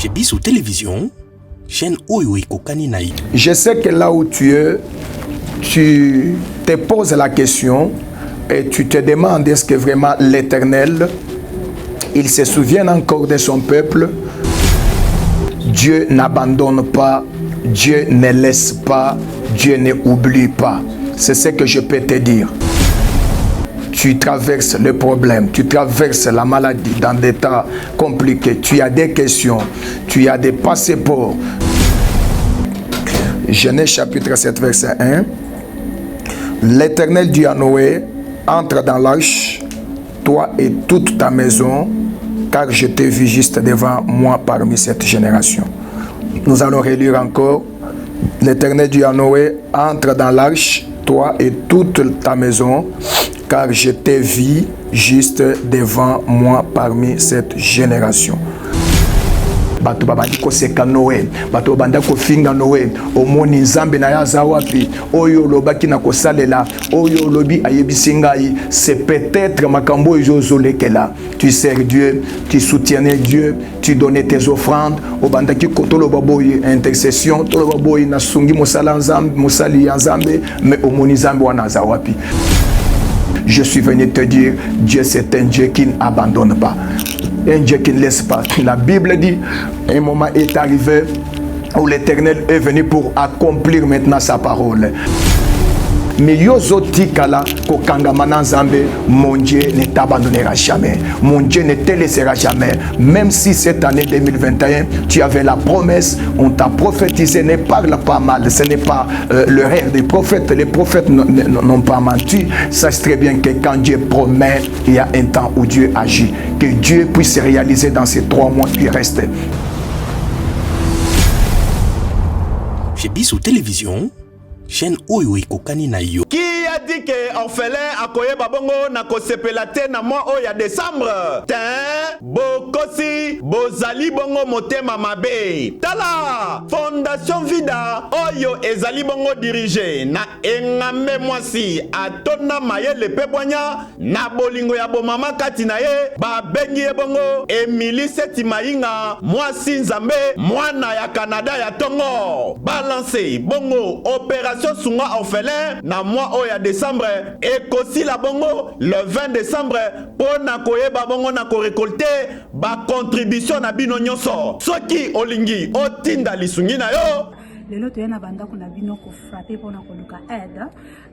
Chez Bissou Télévision, chaîne Oyo Kokani Naï. Je sais que là où tu es, tu te poses la question et tu te demandes est-ce que vraiment l'Éternel, il se souvient encore de son peuple. Dieu n'abandonne pas, Dieu ne laisse pas, Dieu n'oublie pas. C'est ce que je peux te dire. Tu traverses le problème, tu traverses la maladie dans des temps compliqués, tu as des questions, tu as des passeports. Genèse chapitre 7 verset 1. L'Éternel dit à Noé, entre dans l'arche, toi et toute ta maison, car je t'ai vu juste devant moi parmi cette génération. Nous allons relire encore. L'Éternel dit à Noé, entre dans l'arche, toi et toute ta maison, car je t'ai vu juste devant moi parmi cette génération. Bato babandi koseka Noé, bato banda kofinga Noé, omoni nzambe na ya zawapi, oyo lobaki na kosalela, oyo lobi ayebisi ngai, c'est peut-être makambo ezozolekela. Tu sers Dieu, tu soutiens Dieu, tu donnes tes offrandes, obandaki kotolo baboyi intercession, tolo baboyi na sungi mosala nzambe, mosali ya nzambe, mais omoni nzambe wana zawapi. Je suis venu te dire, Dieu c'est un Dieu qui n'abandonne pas. Un Dieu qui ne laisse pas. La Bible dit, un moment est arrivé où l'Éternel est venu pour accomplir maintenant sa parole. Mais Yozoti Kala, Kokangamana Nzambe, mon Dieu ne t'abandonnera jamais. Mon Dieu ne te laissera jamais. Même si cette année 2021, tu avais la promesse, on t'a prophétisé, ne parle pas mal. Ce n'est pas le rêve des prophètes. Les prophètes n'ont pas menti. Sache très bien que quand Dieu promet, il y a un temps où Dieu agit. Que Dieu puisse réaliser dans ces 3 mois qui restent. Chez Bissou Télévision, chaîne Oyo Kokani Naï. Qui a dit que orphelin akoye babongo na kosepela te na mois oya décembre? Tin, bokosi, bozali bongo motema mabe. Tala, Fondation Vida, oyo ezali bongo dirigé na engame mwasi atona maye le pebonya na bolingo ya bomama kati na ye, babengi ye bongo Emily Seti Mainga, mwasi nzambe, mwana ya Canada ya tongo. Balance, bongo, opération Sunga orphelin na mois oya décembre et kosi la bongo le 20 décembre pour na koyeba bongo na ko récolter ba contribution na bino nyonso soki olingi otinda lisungi na yo. Lelo toyena banda kuna bino ko frapper pour na koluka aide.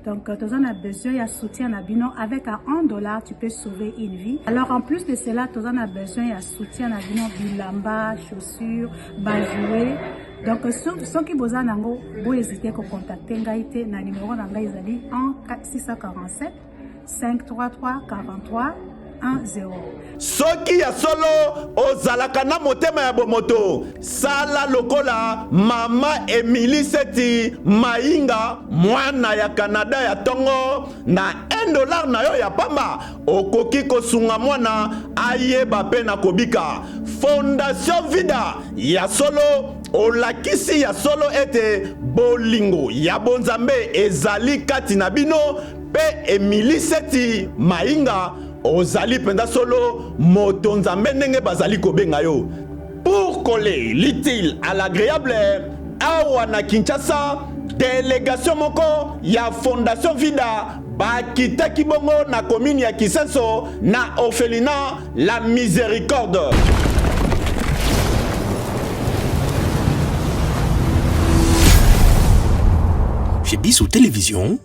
Donc tu as besoin de soutien na bino avec $1 tu peux sauver une vie. Alors en plus de cela tu as besoin de soutien na bino bilamba, chaussures, bajouer. Donc ceux qui besoin nango bo hésiter ko contacter ngaite na numéro na ngai ezali 647 533 43 10. Soki ya solo ozalaka na motema ya bomoto sala lokola mama Emily Seti Mainga mwana ya Canada ya tongo na $1 na yo ya pamba okoki kosunga mwana ayeba pe na kobika. Fondation Vida ya solo olakisi ya solo ete bolingo ya bonzambe ezali kati na bino pe Emily Seti Mainga ozali penda solo moto nzambe ndenge bazali kobenga yo. Pour coller l'utile à l'agréable, awa na Kinshasa délégation moko ya Fondation Vida bakitaki bongo na commune ya Kisenso na orphelinat La Miséricorde. Chez Bissou Télévision,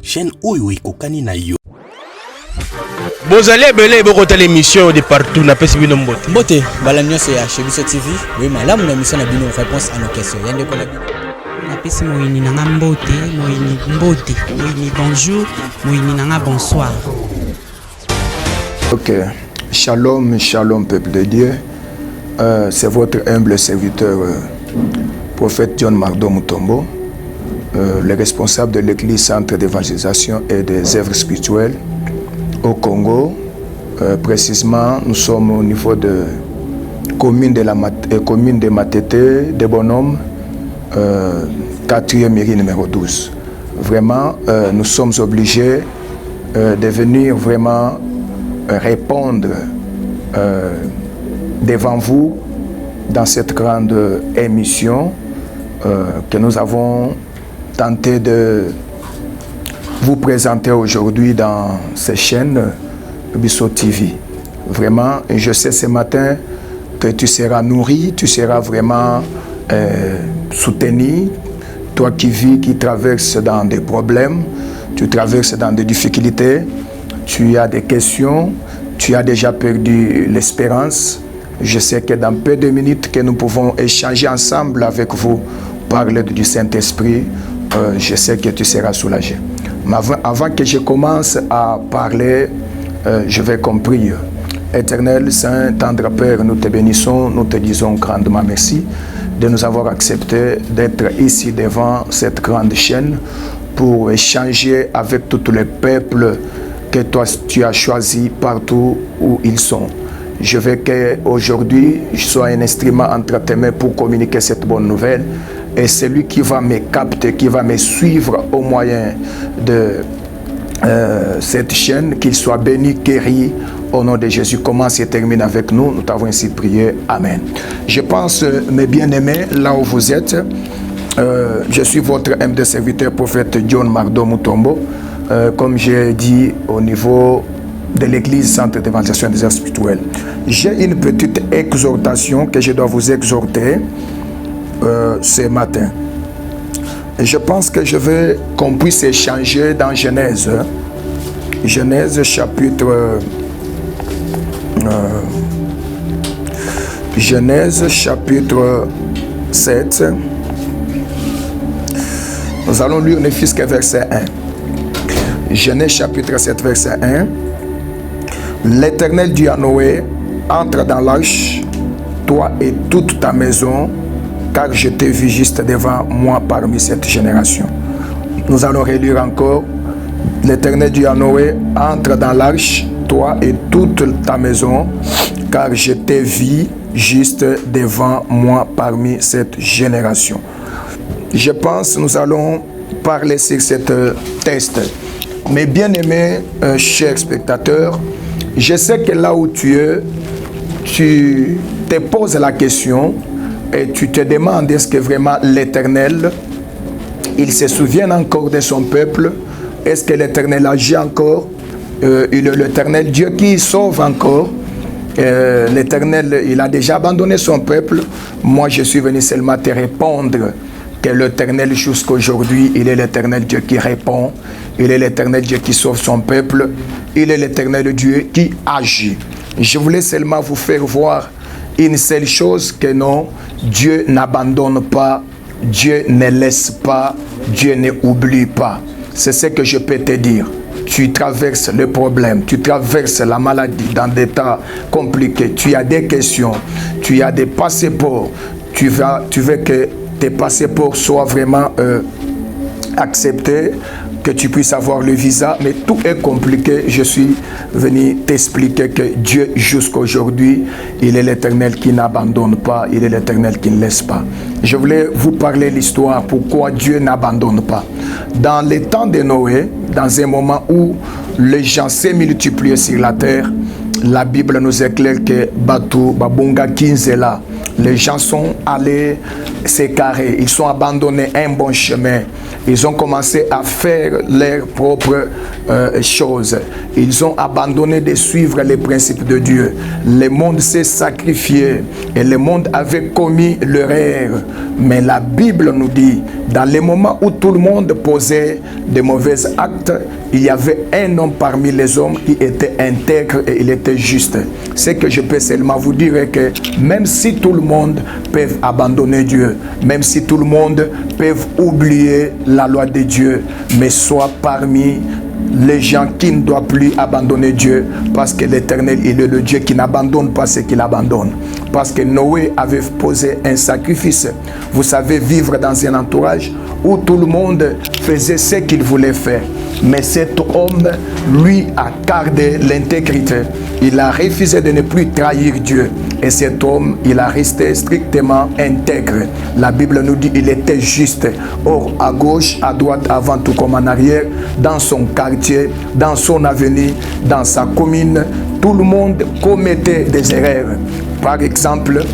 chaîne Oyo Kokani Naï. Bozali belé bokota l'émission de partout na pesi bino mbote. Mbote balamio c'est chez Bissou TV. Oui malamu na mission na bino réponse à nos questions. Yande ko na bino. Na pesi moyini nanga mbote, moyini mbote, moyini bonjour, moyini nanga bonsoir. Ok, shalom, shalom peuple de Dieu. C'est votre humble serviteur, prophète John Mardo Mutombo, le responsable de l'église Centre d'évangélisation et des œuvres spirituelles au Congo. Précisément, nous sommes au niveau de commune de Matete, de Bonhomme, 4e mairie numéro 12. Vraiment, nous sommes obligés de venir vraiment répondre devant vous dans cette grande émission que nous avons tenté de vous présenter aujourd'hui dans ces chaînes Bisso TV. Vraiment, je sais ce matin que tu seras nourri, tu seras vraiment soutenu. Toi qui vis, qui traverses dans des problèmes, tu traverses dans des difficultés, tu as des questions, tu as déjà perdu l'espérance. Je sais que dans peu de minutes que nous pouvons échanger ensemble avec vous, parler du Saint-Esprit, je sais que tu seras soulagé. Mais avant que je commence à parler, je vais prier. Éternel, Saint, tendre Père, nous te bénissons, nous te disons grandement merci de nous avoir accepté d'être ici devant cette grande chaîne pour échanger avec tous les peuples que toi tu as choisis partout où ils sont. Je veux qu'aujourd'hui, je sois un instrument entre tes mains pour communiquer cette bonne nouvelle. Et celui qui va me capter, qui va me suivre au moyen de cette chaîne, qu'il soit béni, guéri, au nom de Jésus. Commence et termine avec nous. Nous t'avons ainsi prié. Amen. Je pense, mes bien-aimés, là où vous êtes, je suis votre MD serviteur, prophète John Mardo Mutombo. Comme j'ai dit au niveau de l'église Centre d'évangélisation des arts spirituels. J'ai une petite exhortation que je dois vous exhorter ce matin. Et je pense que je veux qu'on puisse échanger dans Genèse. Genèse chapitre 7. Nous allons lire ne fût-ce que verset 1. Genèse chapitre 7 verset 1. L'Éternel dit à Noé, entre dans l'arche, toi et toute ta maison, car je t'ai vu juste devant moi parmi cette génération. Nous allons relire encore. L'Éternel dit à Noé, entre dans l'arche, toi et toute ta maison, car je t'ai vu juste devant moi parmi cette génération. Je pense que nous allons parler sur cette texte. Mes bien-aimés, chers spectateurs, je sais que là où tu es, tu te poses la question et tu te demandes est-ce que vraiment l'Éternel, il se souvient encore de son peuple? Est-ce que l'Éternel agit encore? Il est l'Éternel Dieu qui sauve encore. L'Éternel, il a déjà abandonné son peuple. Moi, je suis venu seulement te répondre que l'Éternel, jusqu'aujourd'hui, il est l'Éternel Dieu qui répond. Il est l'Éternel Dieu qui sauve son peuple. Il est l'Éternel Dieu qui agit. Je voulais seulement vous faire voir une seule chose, que non, Dieu n'abandonne pas, Dieu ne laisse pas, Dieu n'oublie pas. C'est ce que je peux te dire. Tu traverses le problème, tu traverses la maladie dans des temps compliqués, tu as des questions, tu as des passeports, tu veux que tes passeports soient vraiment acceptés, que tu puisses avoir le visa, mais tout est compliqué. Je suis venu t'expliquer que Dieu, jusqu'aujourd'hui, il est l'Éternel qui n'abandonne pas, il est l'Éternel qui ne laisse pas. Je voulais vous parler l'histoire, pourquoi Dieu n'abandonne pas. Dans les temps de Noé, dans un moment où les gens s'est multipliés sur la terre, la Bible nous éclaire que Batou, Babunga, Kinzela, les gens sont allés s'écarrer, ils sont abandonnés un bon chemin. Ils ont commencé à faire leurs propres choses. Ils ont abandonné de suivre les principes de Dieu. Le monde s'est sacrifié et le monde avait commis l'erreur. Mais la Bible nous dit, dans les moments où tout le monde posait de mauvais actes, il y avait un homme parmi les hommes qui était intègre et il était juste. Ce que je peux seulement vous dire est que même si tout le monde peut abandonner Dieu, même si tout le monde peut oublier la loi de Dieu, mais soit parmi les gens qui ne doivent plus abandonner Dieu, parce que l'Éternel, il est le Dieu qui n'abandonne pas ce qu'il abandonne. Parce que Noé avait posé un sacrifice. Vous savez, vivre dans un entourage où tout le monde faisait ce qu'il voulait faire. Mais cet homme, lui, a gardé l'intégrité. Il a refusé de ne plus trahir Dieu. Et cet homme, il a resté strictement intègre. La Bible nous dit qu'il était juste. Or, à gauche, à droite, avant tout comme en arrière, dans son quartier, dans son avenir, dans sa commune, tout le monde commettait des erreurs. Par exemple,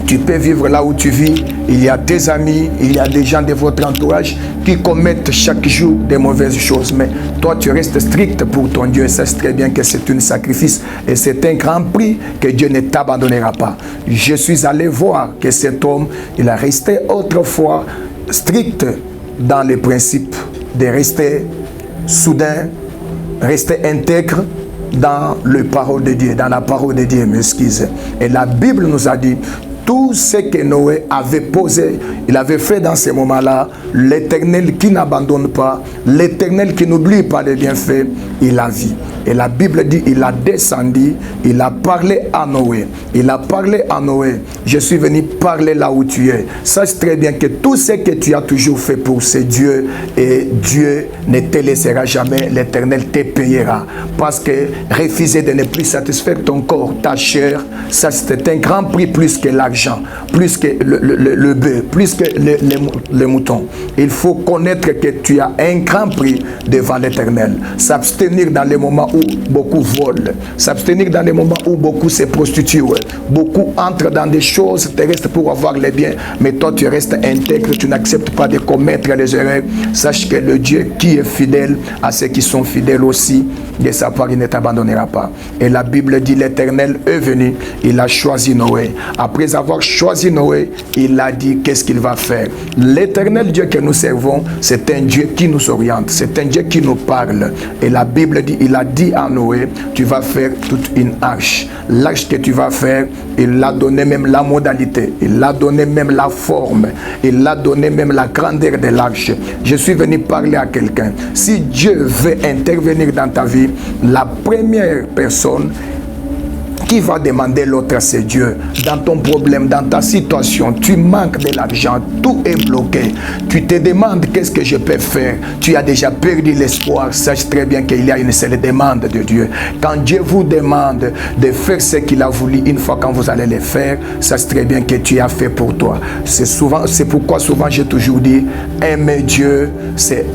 Tu peux vivre là où tu vis. Il y a tes amis, il y a des gens de votre entourage qui commettent chaque jour des mauvaises choses. Mais toi, tu restes strict pour ton Dieu. Et sache très bien que c'est un sacrifice et c'est un grand prix que Dieu ne t'abandonnera pas. Je suis allé voir que cet homme, il a resté autrefois strict dans les principes de rester soudain, rester intègre dans le parole de Dieu, dans la parole de Dieu, m'excuse. Et la Bible nous a dit, tout ce que Noé avait posé, il avait fait dans ces moments-là, l'Éternel qui n'abandonne pas, l'Éternel qui n'oublie pas les bienfaits, il a vu. Et la Bible dit, il a descendu, il a parlé à Noé. Il a parlé à Noé. Je suis venu parler là où tu es. Sache très bien que tout ce que tu as toujours fait pour ce Dieu, et Dieu ne te laissera jamais, l'Éternel te payera. Parce que refuser de ne plus satisfaire ton corps, ta chair, ça c'est un grand prix plus que l'argent, plus que le bœuf, plus que le mouton. Il faut connaître que tu as un grand prix devant l'Éternel. S'abstenir dans les moments où beaucoup volent, s'abstenir dans les moments où beaucoup se prostituent, beaucoup entrent dans des choses terrestres pour avoir les biens, mais toi tu restes intègre, tu n'acceptes pas de commettre les erreurs. Sache que le Dieu qui est fidèle à ceux qui sont fidèles aussi, de sa part il ne t'abandonnera pas. Et la Bible dit, l'Éternel est venu, il a choisi Noé. Après avoir choisi Noé, il a dit qu'est-ce qu'il va faire. L'Éternel Dieu que nous servons, c'est un Dieu qui nous oriente, c'est un Dieu qui nous parle. Et la Bible dit, il a dit à Noé, tu vas faire toute une arche. L'arche que tu vas faire, il l'a donné même la modalité, il l'a donné même la forme, il l'a donné même la grandeur de l'arche. Je suis venu parler à quelqu'un. Si Dieu veut intervenir dans ta vie, la première personne qui va demander l'autre, c'est Dieu. Dans ton problème, dans ta situation, tu manques de l'argent, tout est bloqué. Tu te demandes qu'est-ce que je peux faire. Tu as déjà perdu l'espoir. Sache très bien qu'il y a une seule demande de Dieu. Quand Dieu vous demande de faire ce qu'il a voulu, une fois quand vous allez le faire, sache très bien que tu as fait pour toi. C'est pourquoi souvent j'ai toujours dit, aimer Dieu, c'est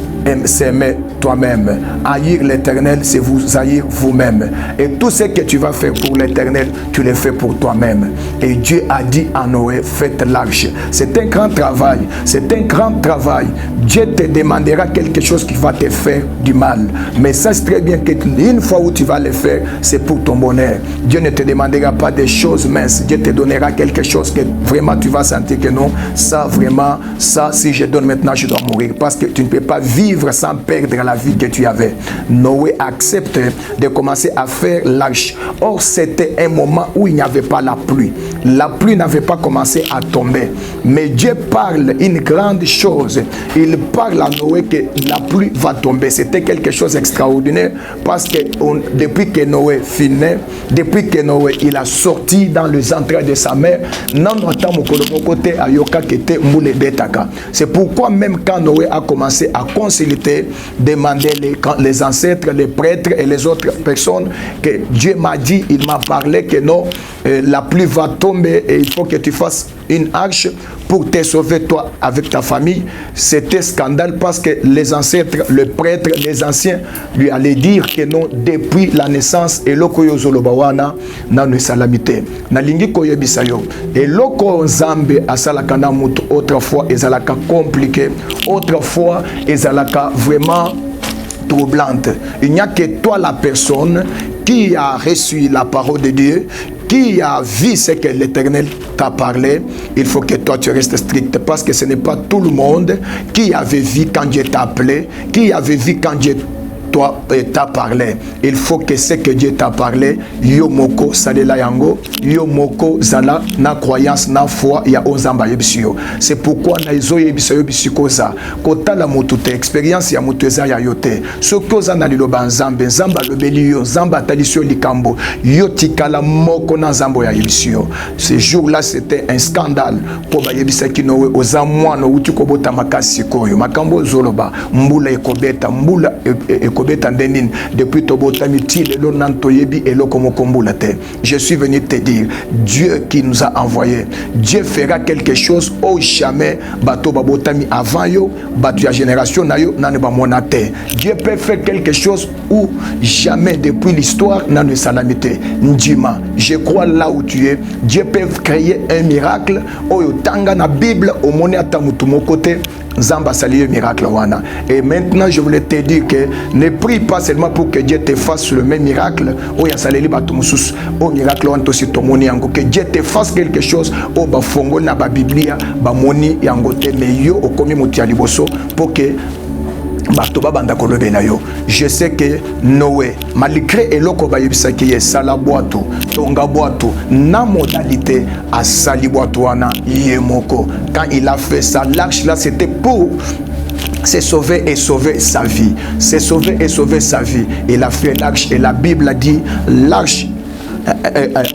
aimer toi-même. Haïr l'Éternel, c'est vous haïr vous-même. Et tout ce que tu vas faire pour l'Éternel, tu le fais pour toi-même. Et Dieu a dit à Noé, faites l'arche. C'est un grand travail. C'est un grand travail. Dieu te demandera quelque chose qui va te faire du mal. Mais sache très bien qu'une fois où tu vas le faire, c'est pour ton bonheur. Dieu ne te demandera pas des choses minces. Dieu te donnera quelque chose que vraiment tu vas sentir que non, ça vraiment, ça si je donne maintenant, je dois mourir. Parce que tu ne peux pas vivre sans perdre la vie que tu avais. Noé accepte de commencer à faire l'arche. Or, c'était un moment où il n'y avait pas la pluie. La pluie n'avait pas commencé à tomber. Mais Dieu parle une grande chose. Il parle à Noé que la pluie va tomber. C'était quelque chose d'extraordinaire parce que depuis que Noé finit, depuis que Noé il a sorti dans les entrailles de sa mère, c'est pourquoi même quand Noé a commencé à consulter, demander les ancêtres, les prêtres et les autres personnes, que Dieu m'a dit, il m'a parlé que non, la pluie va tomber et il faut que tu fasses une arche pour te sauver toi avec ta famille. C'était scandale parce que les ancêtres, les prêtres, les anciens lui allaient dire que non, depuis la naissance et lokoyozolobawana na ne salamité na lingi koyebisayo et loko nzambe asalaka na mutu autrefois ezalaka compliqué, autrefois ezalaka vraiment troublante. Il n'y a que toi la personne qui a reçu la parole de Dieu, qui a vu ce que l'Éternel t'a parlé. Il faut que toi tu restes strict parce que ce n'est pas tout le monde qui avait vu quand Dieu t'a appelé, qui avait vu quand Dieu t'a parlé. Il faut que ce que Dieu t'a parlé, yo moko salela yango, yo moko zala na croyance na foi ya onzamba yebisio. C'est pourquoi na izo yebisio bisikoza kota la motute expérience ya moteza ya yote. Sokoza na liloba nzambe nzamba lobeli yo nzamba talisio likambo yo tikala moko na nzambo ya yebisio. Ce jour-là c'était un scandale pour ba yebisa kinowe ozamwana uti kobota makasi koyo makambo zoloba mbula ekobeta mbula depuis Tobotami, Lelo Nantoyebi et Lokomokombulate. Je suis venu te dire, Dieu qui nous a envoyés, Dieu fera quelque chose au jamais bato babotami avant yo, batu ya génération na yo nane ba monate. Dieu peut faire quelque chose où jamais depuis l'histoire n'a ne salamité. Ndima, je crois là où tu es, Dieu peut créer un miracle au tanga na Bible au moni atamutumo côté. Zamba salié miracle wana. Et maintenant je voulais te dire que ne prie pas seulement pour que Dieu te fasse le même miracle. Oh ya saleli batumusus. Oh miracle wana tosi tomoni yango que Dieu te fasse quelque chose. Oh ba fongo na ba Biblia ba moni yango te mais yo okomi mutia liboso pour que je sais que Noé, malgré eloko bayebisa ki ye sala boato, tonga boato, na modalité à sali boato wana yemoko. Quand il a fait ça, l'arche là c'était pour se sauver et sauver sa vie. Se sauver et sauver sa vie. Il a fait l'arche et la Bible a dit l'arche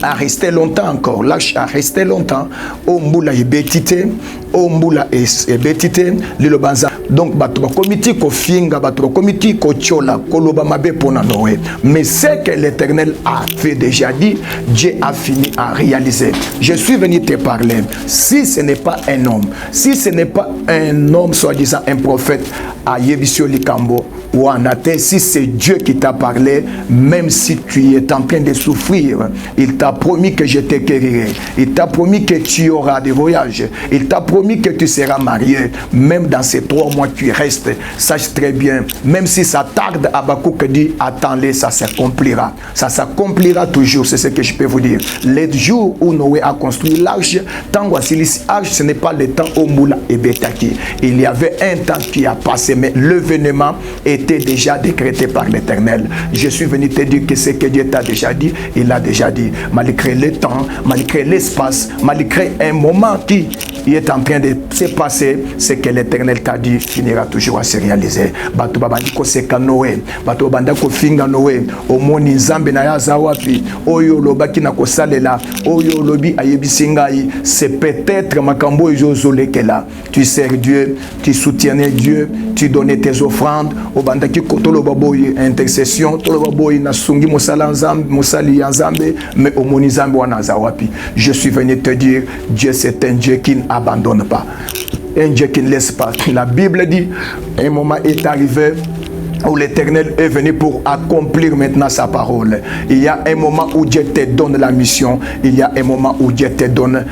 a resté longtemps encore. L'arche a resté longtemps. Omboula est bétité. Omboula est bétité. Lilo banza. Donc, bato komiti ko finga, bato komiti ko chola, koloba mabe pona Noé. Mais ce que l'Éternel a fait déjà dit, Dieu a fini à réaliser. Je suis venu te parler. Si ce n'est pas un homme, si ce n'est pas un homme, soi-disant un prophète, à Yebisio Likambo, ou en Athée, si c'est Dieu qui t'a parlé, même si tu es en train de souffrir, il t'a promis que je te guérirai. Il t'a promis que tu auras des voyages. Il t'a promis que tu seras marié. Même dans ces 3 mois, tu restes. Sache très bien, même si ça tarde, Habakkuk dit, attends-les, ça s'accomplira. Ça s'accomplira toujours, c'est ce que je peux vous dire. Les jours où Noé a construit l'arche, tant l'arche, ce n'est pas le temps où Moula et Betaki. Il y avait un temps qui a passé, mais l'événement était déjà décrété par l'Éternel. Je suis venu te dire que ce que Dieu t'a déjà dit, il l'a déjà dit. Malgré le temps, malgré l'espace, malgré un moment qui est en train de se passer, ce que l'Éternel t'a dit finira toujours à se réaliser. Bato babandi ko seka Noé, bato babanda ko finga Noé, omoni nzambe na ya zawapi, oyo lobaki na ko salela, oyo lobi ayebisingai, c'est peut-être makambo ezozolekela. Tu sers Dieu, tu soutiens Dieu, tu donnes tes offrandes, obandaki kotolo baboyi intercession, tolo baboyi na sungi mosala nzambe, mosali ya nzambe, mais omoni nzambe wana zawapi. Je suis venu te dire, Dieu c'est un Dieu qui n'abandonne pas. Un Dieu qui ne laisse pas. La Bible dit, un moment est arrivé où l'Éternel est venu pour accomplir maintenant sa parole. Il y a un moment où Dieu te donne la mission. Il y a un moment où Dieu te donne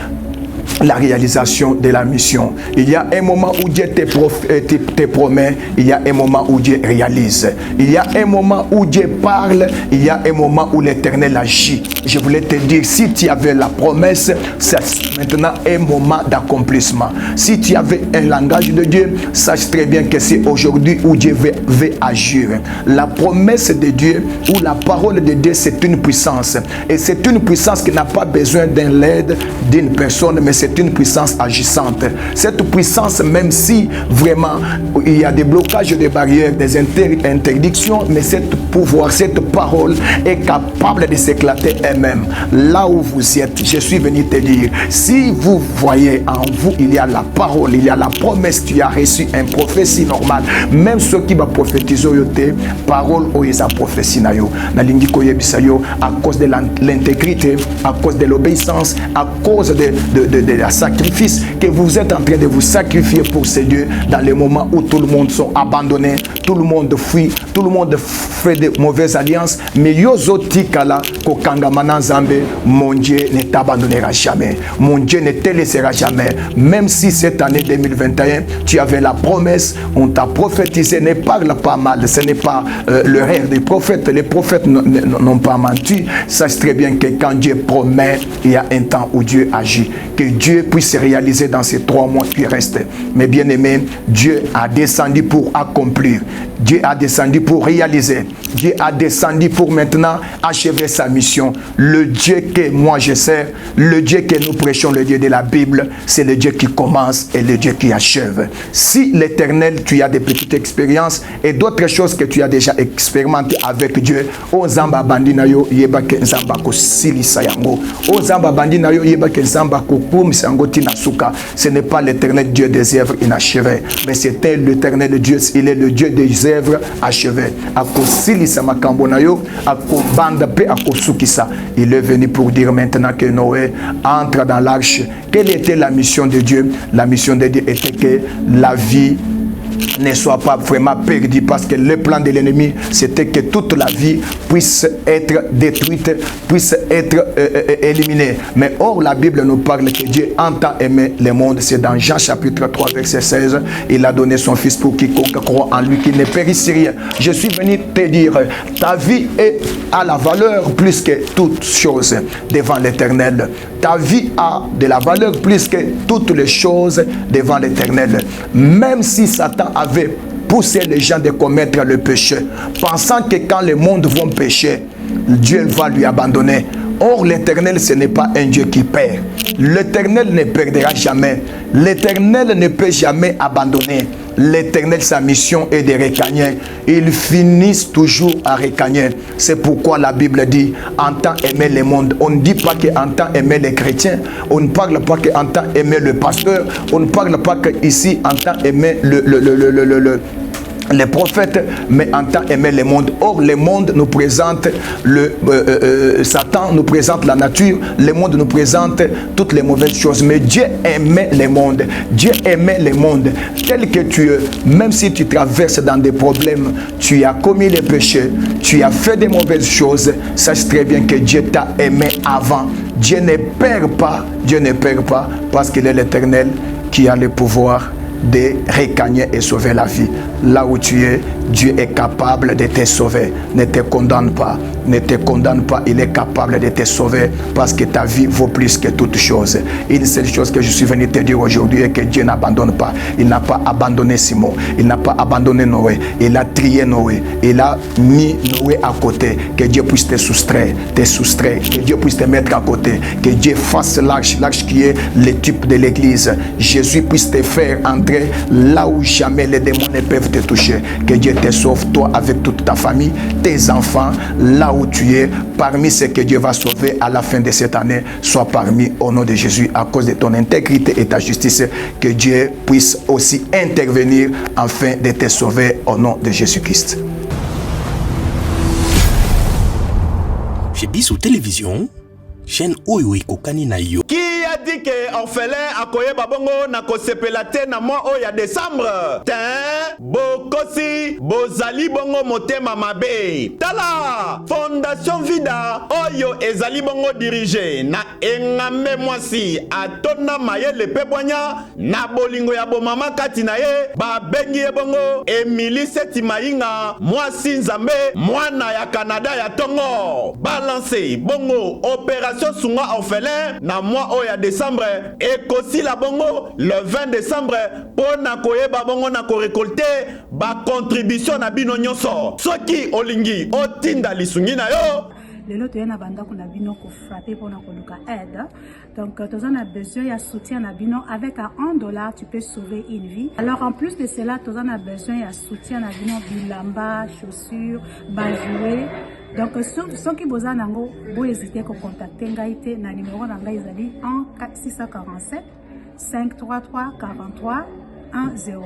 la réalisation de la mission. Il y a un moment où Dieu te promet, il y a un moment où Dieu réalise. Il y a un moment où Dieu parle, il y a un moment où l'Éternel agit. Je voulais te dire, si tu avais la promesse, c'est maintenant un moment d'accomplissement. Si tu avais un langage de Dieu, sache très bien que c'est aujourd'hui où Dieu veut agir. La promesse de Dieu ou la parole de Dieu, c'est une puissance. Et c'est une puissance qui n'a pas besoin d'un aide d'une personne, mais c'est une puissance agissante. Cette puissance, même si vraiment il y a des blocages, des barrières, des interdictions, mais cette pouvoir, cette parole est capable de s'éclater elle-même. Là où vous êtes, je suis venu te dire, si vous voyez en vous, il y a la parole, il y a la promesse, tu as reçu une prophétie normale. Même ceux qui va prophétiser yote, parole ou isa prophétie na yo, na lingi koyebisa yo, à cause de l'intégrité, à cause de l'obéissance, à cause de la sacrifice que vous êtes en train de vous sacrifier pour ces dieux dans les moments où tout le monde sont abandonnés, tout le monde fuit, tout le monde fait de mauvaises alliances, mais yozoti kala ko kangamana nzambe, mon Dieu ne t'abandonnera jamais, mon Dieu ne te laissera jamais. Même si cette année 2021 tu avais la promesse, on t'a prophétisé, ne parle pas mal, ce n'est pas le rêve des prophètes, les prophètes n'ont pas menti. Sache très bien que quand Dieu promet, il y a un temps où Dieu agit. Que Dieu puisse se réaliser dans ces 3 mois qui restent. Mais bien aimé, Dieu a descendu pour accomplir. Dieu a descendu pour réaliser. Dieu a descendu pour maintenant achever sa mission. mission. Le Dieu que moi je sers, le Dieu que nous prêchons, le Dieu de la Bible, c'est le Dieu qui commence et le Dieu qui achève. Si l'Éternel, tu as des petites expériences et d'autres choses que tu as déjà expérimentées avec Dieu, o zamba bandina yo yeba ke nzamba ko silisa yango, o zamba bandina yo yeba ke nzamba ko kumisa yango tina suka. Ce n'est pas l'Éternel Dieu des œuvres inachevées, mais c'était l'Éternel Dieu, il est le Dieu des œuvres achevées. Ako silisa makambo na yo, ako banda pe ako sukisa. Il est venu pour dire maintenant que Noé entre dans l'arche. Quelle était la mission de Dieu? La mission de Dieu était que la vie ne soit pas vraiment perdue, parce que le plan de l'ennemi, c'était que toute la vie puisse être détruite, puisse être éliminée. Mais or, la Bible nous parle que Dieu entend aimer le monde. C'est dans Jean chapitre 3, verset 16. Il a donné son Fils pour quiconque croit en lui, qui ne périsse rien. Je suis venu te dire, ta vie a la valeur plus que toute chose devant l'Éternel. Ta vie a de la valeur plus que toutes les choses devant l'Éternel. Même si Satan avait poussé les gens de commettre le péché, pensant que quand le monde va pécher, Dieu va lui abandonner. Or, l'Éternel, ce n'est pas un Dieu qui perd. L'Éternel ne perdra jamais. L'Éternel ne peut jamais abandonner. L'Éternel, sa mission est de récagner. Ils finissent toujours à récagner. C'est pourquoi la Bible dit, en temps aimer le monde. On ne dit pas qu'en temps aimer les chrétiens. On ne parle pas qu'en temps aimer le pasteur. On ne parle pas qu'ici, en temps aimer les prophètes, mais en temps aimer le monde. Or, le monde nous présente Satan nous présente la nature, le monde nous présente toutes les mauvaises choses. Mais Dieu aimait le monde. Dieu aimait le monde tel que tu es. Même si tu traverses dans des problèmes, tu as commis les péchés, tu as fait des mauvaises choses, sache très bien que Dieu t'a aimé avant. Dieu ne perd pas, Dieu ne perd pas, parce qu'il est l'Éternel qui a le pouvoir de récagner et sauver la vie. Là où tu es, Dieu est capable de te sauver. Ne te condamne pas. Ne te condamne pas. Il est capable de te sauver, parce que ta vie vaut plus que toute chose. Une seule chose que je suis venu te dire aujourd'hui est que Dieu n'abandonne pas. Il n'a pas abandonné Simon. Il n'a pas abandonné Noé. Il a trié Noé. Il a mis Noé à côté. Que Dieu puisse te soustraire. Que Dieu puisse te mettre à côté. Que Dieu fasse l'arche qui est le type de l'église. Jésus puisse te faire entrer là où jamais les démons ne peuvent te toucher. Que Dieu te sauve, toi avec toute ta famille, tes enfants, là où tu es, parmi ceux que Dieu va sauver à la fin de cette année, sois parmi au nom de Jésus, à cause de ton intégrité et ta justice. Que Dieu puisse aussi intervenir afin de te sauver au nom de Jésus-Christ. Chez Bissou Télévision, chaîne oyo ekokani na yo. Qui a dit que orphelin akoyeba bongo na kosepela te na mois o ya décembre? Tin, bokosi, bozali bongo motema mabe. Tala, Fondation Vida oyo ezali bongo dirige na engame mwasi atona mayele pebwanya na bolingo ya bomama kati na ye babengi ye bongo Emily Seti Mainga mwasi nzambe mwana ya Canada ya tongo. Balance bongo opération Sunga orphelin na mois oya décembre ekosi la bongo le 20 décembre pour na koyeba bongo na ko récolter ba contribution na bino nyonso soki olingi otinda lisungi na yo. Lelo toyena banda kuna bino ko frapper pour na koluka aide. Donc tu as besoin de soutien na bino avec $1 tu peux sauver une vie. Alors en plus de cela tu as besoin de soutien na bino bilamba, chaussures, jouets. Donc ceux qui besoin nango bo hésiter ko contacter ngaite na numéro na ngai ezali 647 533 43 10.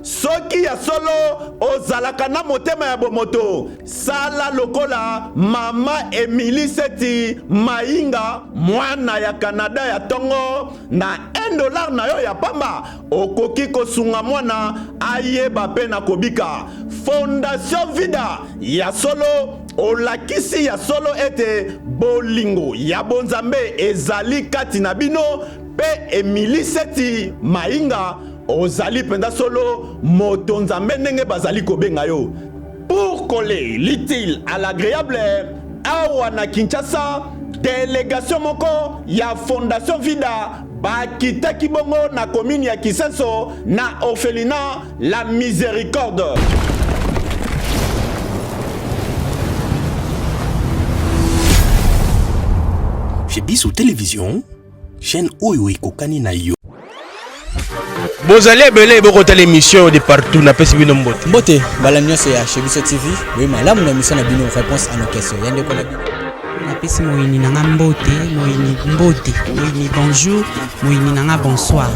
Soki ya solo ozalaka na motema ya bomoto sala lokola mama Emily Seti Mainga mwana ya Canada ya tongo na $1 na yo ya pamba okoki kosunga mwana ayeba pe na kobika. Fondation Vida ya solo olakisi ya solo ete bolingo ya bonzambe ezali kati na bino pe Emily Seti Mainga ozali penda solo moto nzambe ndenge bazali kobenga yo. Pour coller l'utile à l'agréable, awa na Kinshasa délégation moko ya Fondation Vida bakitaki bongo na commune ya Kisenso na orphelinat La Miséricorde. chez Bissou Télévision, chaîne oyo ekokani na yo. Bozali ebele bokota l'émission de partout na pesi bino mbote. Mbote bala nyonso ya chez Bissou TV oui malamu na émission na bino réponse à nos questions yande ko na bino napesi moyini nanga mbote moyini bonjour moyini nanga bonsoir.